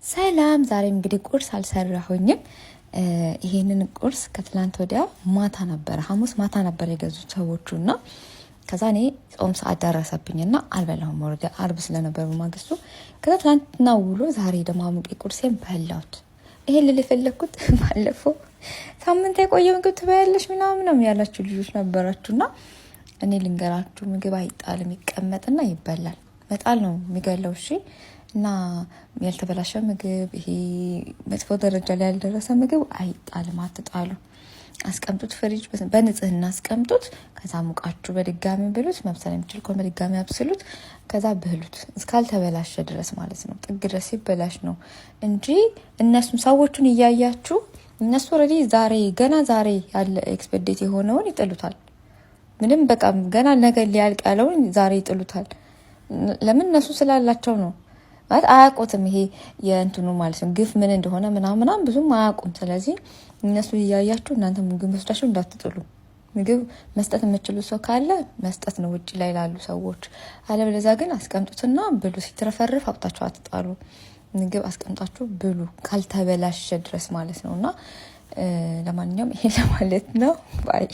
ሰላም ዛሬም እንግዲህ ቁርስ አልሰራሁኝም። ይሄንን ቁርስ ከትላንት ወዲያ ማታ ነበር ሐሙስ ማታ ነበር የገዙት ሰዎቹና ከዛ እኔ ጾም ሰዓት ደረሰብኝና አልበላሁም። ወርደ አርብ ስለነበር ማግስቱ ከዛ ትላንትና ውሎ ዛሬ ደግሞ አሙቄ ቁርሴን በላሁት። ይሄ ልል የፈለኩት ባለፈው ሳምንት የቆየው ምግብ ትበያለሽ ምናምን ያላችሁ ልጆች ነበራችሁና እኔ ልንገራችሁ ምግብ አይጣልም ይቀመጥና ይበላል። መጣል ነው የሚገለው። እሺ እና ያልተበላሸ ምግብ ይሄ መጥፎ ደረጃ ላይ ያልደረሰ ምግብ አይጣልም። አትጣሉ፣ አስቀምጡት፣ ፍሪጅ በንጽህና አስቀምጡት። ከዛ ሙቃችሁ በድጋሚ ብሉት። መብሰል የሚችል ከሆነ በድጋሚ አብስሉት። ከዛ ብሉት እስካልተበላሸ ድረስ ማለት ነው። ጥግ ድረስ ይበላሽ ነው እንጂ እነሱም ሰዎቹን እያያችሁ እነሱ ኦልሬዲ ገና ዛሬ ያለ ኤክስፔክቴድ የሆነውን ይጥሉታል። ምንም በቃ ገና ነገ ሊያልቅ ያለውን ዛሬ ይጥሉታል። ለምን? እነሱ ስላላቸው ነው። ማለት አያውቁትም። ይሄ የእንትኑ ማለት ነው ግፍ ምን እንደሆነ ምናምን ብዙም አያውቁም። ስለዚህ እነሱ እያያችሁ እናንተ ምግብ ወስዳችሁ እንዳትጥሉ። ምግብ መስጠት የምትችሉ ሰው ካለ መስጠት ነው ውጪ ላይ ላሉ ሰዎች። አለበለዚያ ግን አስቀምጡትና ብሉ። ሲትረፈርፍ አውጣችሁ አትጣሉ። ምግብ አስቀምጣችሁ ብሉ ካልተበላሸ ድረስ ማለት ነውና ለማንኛውም ይሄ ለማለት ነው። ባይ